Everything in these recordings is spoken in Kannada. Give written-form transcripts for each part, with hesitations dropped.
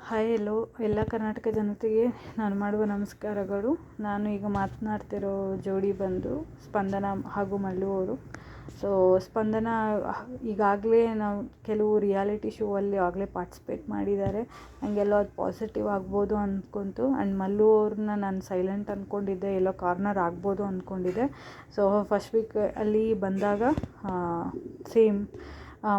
ಹಾಯ್ ಎಲ್ಲೋ ಎಲ್ಲ ಕರ್ನಾಟಕ ಜನತೆಗೆ ನಾನು ಮಾಡುವ ನಮಸ್ಕಾರಗಳು. ನಾನು ಈಗ ಮಾತನಾಡ್ತಿರೋ ಜೋಡಿ ಬಂದು ಸ್ಪಂದನ ಹಾಗೂ ಮಲ್ಲು ಅವರು. ಸೊ ಸ್ಪಂದನ ಈಗಾಗಲೇ ನಾವು ಕೆಲವು ರಿಯಾಲಿಟಿ ಶೋ ಅಲ್ಲಿ ಆಗಲೇ ಪಾರ್ಟಿಸಿಪೇಟ್ ಮಾಡಿದ್ದಾರೆ. ನನಗೆಲ್ಲೋ ಅದು ಪಾಸಿಟಿವ್ ಆಗ್ಬೋದು ಅಂದ್ಕೊಂತು. ಆ್ಯಂಡ್ ಮಲ್ಲು ಅವ್ರನ್ನ ನಾನು ಸೈಲೆಂಟ್ ಅಂದ್ಕೊಂಡಿದ್ದೆ, ಎಲ್ಲೋ ಕಾರ್ನರ್ ಆಗ್ಬೋದು ಅಂದ್ಕೊಂಡಿದ್ದೆ. ಸೊ ಫಸ್ಟ್ ವೀಕ್ ಅಲ್ಲಿ ಬಂದಾಗ ಸೇಮ್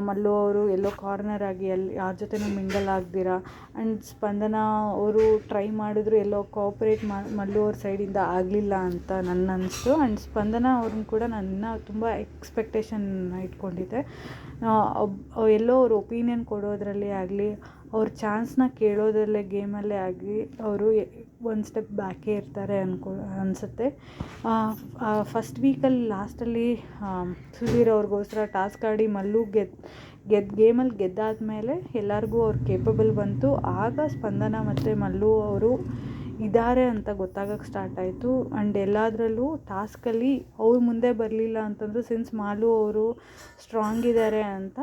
ಮಲ್ಲು ಅವರು ಎಲ್ಲೋ ಕಾರ್ನರ್ ಆಗಿ ಯಾರ ಜೊತೆನೂ ಮಿಂಗಲ್ ಆಗ್ದಿರ. ಆ್ಯಂಡ್ ಸ್ಪಂದನ ಅವರು ಟ್ರೈ ಮಾಡಿದ್ರು, ಎಲ್ಲೋ ಕೋಆಪ್ರೇಟ್ ಮಲ್ಲು ಅವ್ರ ಸೈಡಿಂದ ಆಗಲಿಲ್ಲ ಅಂತ ನನ್ನ ಅನ್ನಿಸ್ತು. ಆ್ಯಂಡ್ ಸ್ಪಂದನ ಅವ್ರನ್ನ ಕೂಡ ನಾನು ತುಂಬ ಎಕ್ಸ್ಪೆಕ್ಟೇಷನ್ ಇಟ್ಕೊಂಡಿದ್ದೆ. ಎಲ್ಲೋ ಅವ್ರ ಒಪಿನಿಯನ್ ಕೊಡೋದ್ರಲ್ಲಿ ಆಗಲಿ, ಅವ್ರ ಚಾನ್ಸ್ನ ಕೇಳೋದ್ರಲ್ಲೇ ಗೇಮಲ್ಲೇ ಆಗಲಿ ಅವರು ಒಂದು ಸ್ಟೆಪ್ ಬ್ಯಾಕೇ ಇರ್ತಾರೆ ಅನಿಸುತ್ತೆ. ಫಸ್ಟ್ ವೀಕಲ್ಲಿ ಲಾಸ್ಟಲ್ಲಿ ಸುಧೀರ್ ಅವ್ರಿಗೋಸ್ಕರ ಟಾಸ್ಕ್ ಆಡಿ ಮಲ್ಲು ಗೇಮಲ್ಲಿ ಗೆದ್ದಾದಮೇಲೆ ಎಲ್ಲರಿಗೂ ಅವ್ರು ಕೇಪಬಲ್ ಬಂತು. ಆಗ ಸ್ಪಂದನ ಮತ್ತು ಮಲ್ಲು ಅವರು ಇದ್ದಾರೆ ಅಂತ ಗೊತ್ತಾಗಕ್ಕೆ ಸ್ಟಾರ್ಟ್ ಆಯಿತು. ಆ್ಯಂಡ್ ಎಲ್ಲದರಲ್ಲೂ ಟಾಸ್ಕಲ್ಲಿ ಅವ್ರು ಮುಂದೆ ಬರಲಿಲ್ಲ ಅಂತಂದರೂ ಸಿನ್ಸ್ ಮಾಲು ಅವರು ಸ್ಟ್ರಾಂಗ್ ಇದ್ದಾರೆ ಅಂತ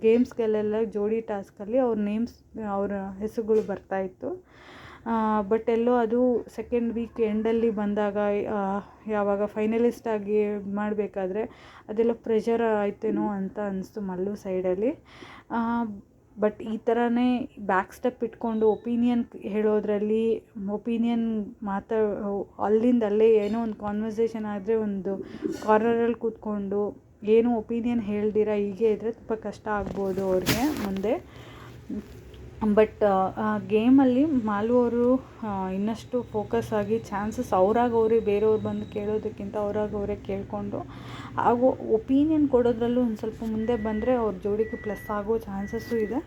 ಗೇಮ್ಸ್ಗಳಲ್ಲೆಲ್ಲ ಜೋಡಿ ಟಾಸ್ಕಲ್ಲಿ ಅವ್ರ ಹೆಸರುಗಳು ಬರ್ತಾಯಿತ್ತು. ಬಟ್ ಎಲ್ಲೋ ಅದು ಸೆಕೆಂಡ್ ವೀಕ್ ಎಂಡಲ್ಲಿ ಬಂದಾಗ ಯಾವಾಗ ಫೈನಲಿಸ್ಟ್ ಆಗಿ ಮಾಡಬೇಕಾದ್ರೆ ಅದೆಲ್ಲ ಪ್ರೆಷರ್ ಆಯ್ತೇನೋ ಅಂತ ಅನ್ನಿಸ್ತು ಮಲ್ಲು ಸೈಡಲ್ಲಿ. ಬಟ್ ಈ ಥರನೇ ಬ್ಯಾಕ್ ಸ್ಟೆಪ್ ಇಟ್ಕೊಂಡು ಒಪಿನಿಯನ್ ಹೇಳೋದ್ರಲ್ಲಿ ಅಲ್ಲಿಂದ ಅಲ್ಲೇ ಏನೋ ಒಂದು ಕಾನ್ವರ್ಸೇಷನ್ ಆದರೆ ಒಂದು ಕಾರ್ನರಲ್ಲಿ ಕೂತ್ಕೊಂಡು ಏನೂ ಒಪಿನಿಯನ್ ಹೇಳ್ದಿರ ಹೀಗೆ ಇದ್ದರೆ ತುಂಬ ಕಷ್ಟ ಆಗ್ಬೋದು ಅವ್ರಿಗೆ ಮುಂದೆ. ಬಟ್ ಗೇಮಲ್ಲಿ ಮಾಲು ಅವರು ಇನ್ನಷ್ಟು ಫೋಕಸ್ ಆಗಿ ಚಾನ್ಸಸ್ ಅವರೇ ಬೇರೆಯವ್ರು ಬಂದು ಕೇಳೋದಕ್ಕಿಂತ ಅವರೇ ಕೇಳಿಕೊಂಡು ಹಾಗೂ ಒಪಿನಿಯನ್ ಕೊಡೋದ್ರಲ್ಲೂ ಒಂದು ಸ್ವಲ್ಪ ಮುಂದೆ ಬಂದರೆ ಅವ್ರ ಜೋಡಿಗೆ ಪ್ಲಸ್ ಆಗೋ ಚಾನ್ಸಸ್ಸು ಇದೆ.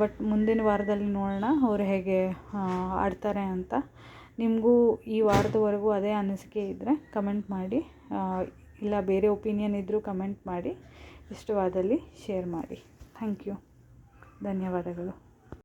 ಬಟ್ ಮುಂದಿನ ವಾರದಲ್ಲಿ ನೋಡೋಣ ಅವ್ರು ಹೇಗೆ ಆಡ್ತಾರೆ ಅಂತ. ನಿಮಗೂ ಈ ವಾರದವರೆಗೂ ಅದೇ ಅನಿಸಿಕೆ ಇದ್ದರೆ ಕಮೆಂಟ್ ಮಾಡಿ, ಇಲ್ಲ ಬೇರೆ ಒಪಿನಿಯನ್ ಇದ್ದರೂ ಕಮೆಂಟ್ ಮಾಡಿ, ಇಷ್ಟವಾದಲ್ಲಿ ಶೇರ್ ಮಾಡಿ. ಥ್ಯಾಂಕ್ ಯು, ಧನ್ಯವಾದಗಳು.